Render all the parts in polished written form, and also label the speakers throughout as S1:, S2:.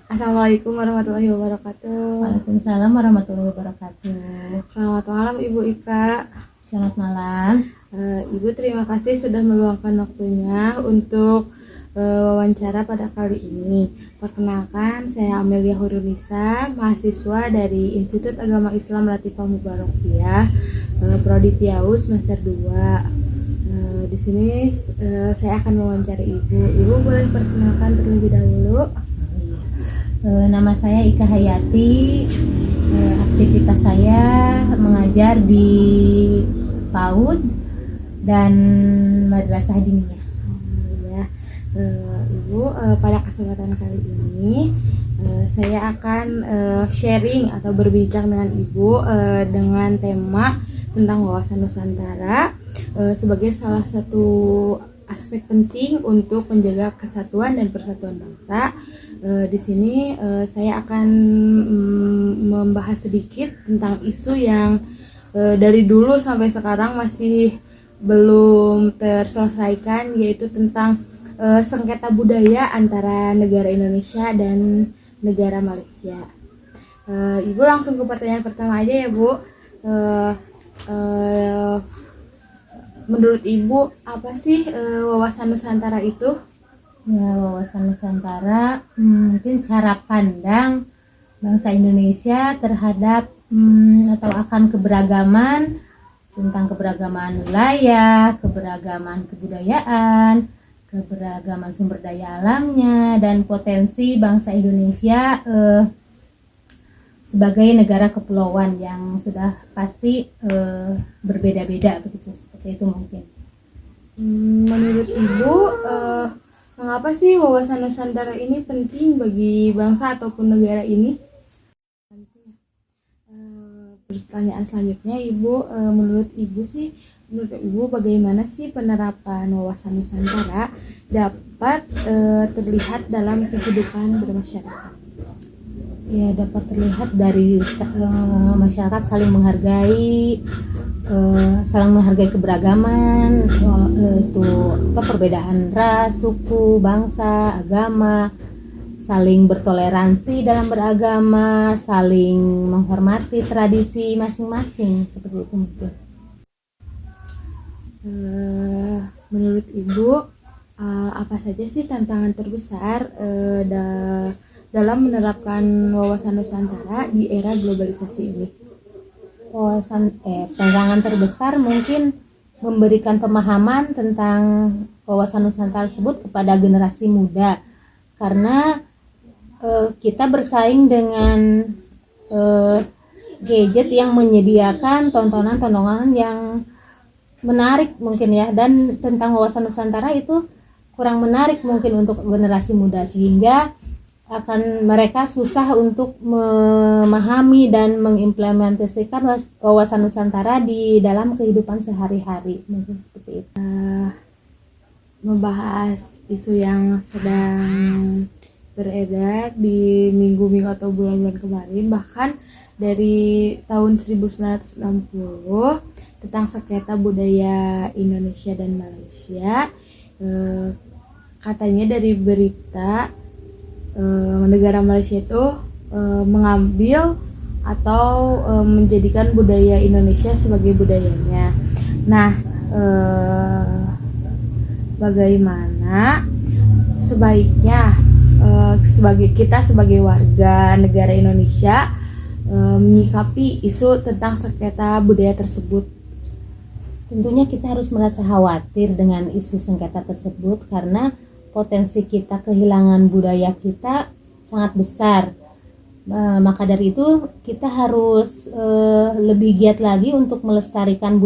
S1: Assalamualaikum warahmatullahi wabarakatuh.
S2: Waalaikumsalam warahmatullahi wabarakatuh.
S1: Selamat malam Ibu Ika.
S2: Selamat malam.
S1: Ibu terima kasih sudah meluangkan waktunya untuk wawancara pada kali ini. Perkenalkan, saya Amelia Hurunisa, mahasiswa dari Institut Agama Islam Latifah Mubarakiyah, Prodi Piaus semester 2. Di sini saya akan mewawancara Ibu. Ibu boleh perkenalkan terlebih dahulu?
S2: Nama saya Ika Hayati. Aktivitas saya mengajar di PAUD dan Madrasah Diniyah.
S1: Ya, Ibu, pada kesempatan kali ini saya akan sharing atau berbincang dengan Ibu dengan tema tentang wawasan Nusantara sebagai salah satu aspek penting untuk menjaga kesatuan dan persatuan bangsa. Di sini saya akan membahas sedikit tentang isu yang dari dulu sampai sekarang masih belum terselesaikan, yaitu tentang sengketa budaya antara negara Indonesia dan negara Malaysia. Ibu langsung ke pertanyaan pertama aja ya, Bu. Menurut Ibu, apa sih wawasan Nusantara itu?
S2: Ya, wawasan Nusantara mungkin cara pandang bangsa Indonesia terhadap atau akan keberagaman, tentang keberagaman wilayah, keberagaman kebudayaan, keberagaman sumber daya alamnya, dan potensi bangsa Indonesia sebagai negara kepulauan yang sudah pasti berbeda-beda, begitu, seperti itu mungkin.
S1: Menurut Ibu, mengapa sih wawasan Nusantara ini penting bagi bangsa ataupun negara ini? Pertanyaan selanjutnya, Ibu, menurut Ibu bagaimana sih penerapan wawasan Nusantara dapat terlihat dalam kehidupan bermasyarakat?
S2: Ya, dapat terlihat dari masyarakat saling menghargai keberagaman, itu perbedaan ras, suku, bangsa, agama, saling bertoleransi dalam beragama, saling menghormati tradisi masing-masing, seperti itu mungkin.
S1: Menurut Ibu, apa saja sih tantangan terbesar dalam menerapkan wawasan Nusantara di era globalisasi ini?
S2: Tantangan terbesar mungkin memberikan pemahaman tentang wawasan Nusantara tersebut kepada generasi muda, karena kita bersaing dengan gadget yang menyediakan tontonan-tontonan yang menarik mungkin ya, dan tentang wawasan Nusantara itu kurang menarik mungkin untuk generasi muda, sehingga akan mereka susah untuk memahami dan mengimplementasikan wawasan Nusantara di dalam kehidupan sehari-hari, mungkin seperti itu.
S1: Membahas isu yang sedang beredar di minggu-minggu atau bulan-bulan kemarin, bahkan dari tahun 1960, tentang sengketa budaya Indonesia dan Malaysia. Katanya dari berita negara Malaysia itu mengambil atau menjadikan budaya Indonesia sebagai budayanya. Nah, bagaimana sebaiknya sebagai warga negara Indonesia menyikapi isu tentang sengketa budaya tersebut?
S2: Tentunya kita harus merasa khawatir dengan isu sengketa tersebut, karena potensi kita kehilangan budaya kita sangat besar. Maka dari itu kita harus lebih giat lagi untuk melestarikan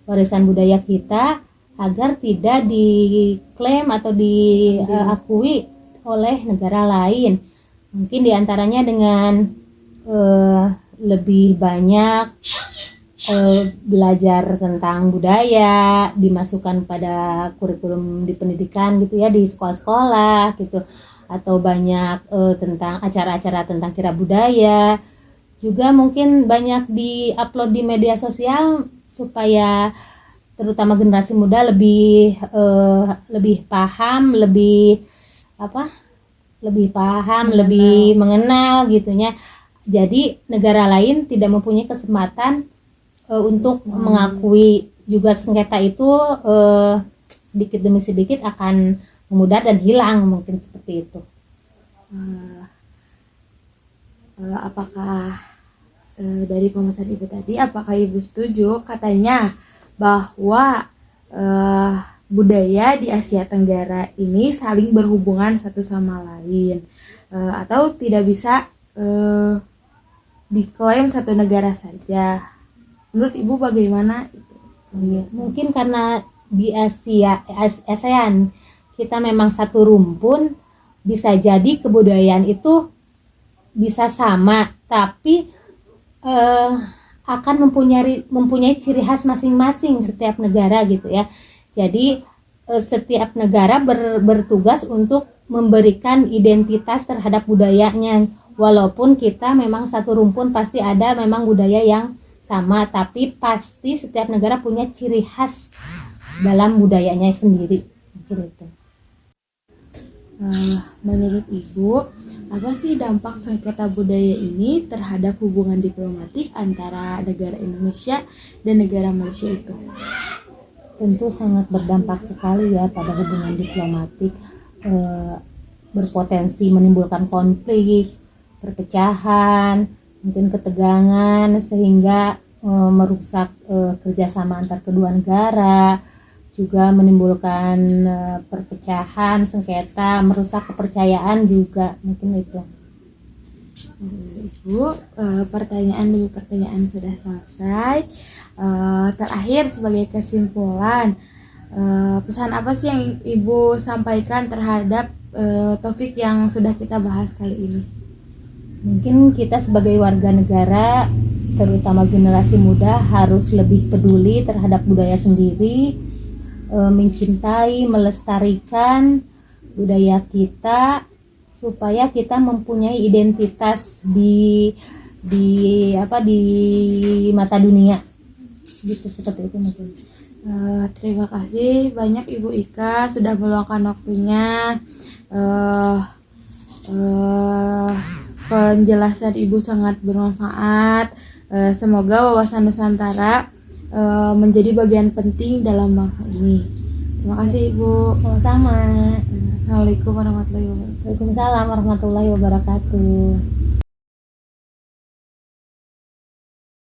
S2: warisan budaya kita, agar tidak diklaim atau diakui oleh negara lain. Mungkin diantaranya dengan lebih banyak belajar tentang budaya, dimasukkan pada kurikulum di pendidikan gitu ya, di sekolah-sekolah gitu, atau banyak tentang acara-acara tentang kira budaya, juga mungkin banyak di-upload di media sosial supaya terutama generasi muda lebih paham, lebih lebih paham,
S1: Mengenal.
S2: lebih mengenal gitunya. Jadi negara lain tidak mempunyai kesempatan untuk mengakui juga sengketa itu sedikit demi sedikit akan memudar dan hilang, mungkin seperti itu.
S1: Apakah dari pembahasan ibu tadi, apakah ibu setuju katanya bahwa budaya di Asia Tenggara ini saling berhubungan satu sama lain, atau tidak bisa diklaim satu negara saja? Menurut ibu bagaimana itu?
S2: Mungkin karena di ASEAN kita memang satu rumpun, bisa jadi kebudayaan itu bisa sama, tapi akan mempunyai ciri khas masing-masing setiap negara gitu ya. Jadi setiap negara bertugas untuk memberikan identitas terhadap budayanya. Walaupun kita memang satu rumpun, pasti ada memang budaya yang sama, tapi pasti setiap negara punya ciri khas dalam budayanya sendiri. Mungkin itu.
S1: Menurut ibu, apa sih dampak sengketa budaya ini terhadap hubungan diplomatik antara negara Indonesia dan negara Malaysia itu?
S2: Tentu sangat berdampak sekali ya pada hubungan diplomatik, berpotensi menimbulkan konflik, perpecahan, mungkin ketegangan, sehingga merusak kerjasama antar kedua negara, juga menimbulkan perpecahan, sengketa, merusak kepercayaan juga, mungkin itu.
S1: Ibu, pertanyaan demi pertanyaan sudah selesai. Terakhir sebagai kesimpulan, pesan apa sih yang ibu sampaikan terhadap topik yang sudah kita bahas kali ini?
S2: Mungkin kita sebagai warga negara, terutama generasi muda, harus lebih peduli terhadap budaya sendiri, mencintai, melestarikan budaya kita, supaya kita mempunyai identitas di mata dunia, gitu, seperti itu mungkin.
S1: Terima kasih banyak Ibu Ika sudah meluangkan waktunya. Penjelasan Ibu sangat bermanfaat. Semoga wawasan Nusantara menjadi bagian penting dalam bangsa ini. Terima kasih Ibu.
S2: Sama-sama.
S1: Assalamualaikum warahmatullahi wabarakatuh.
S2: Waalaikumsalam warahmatullahi wabarakatuh.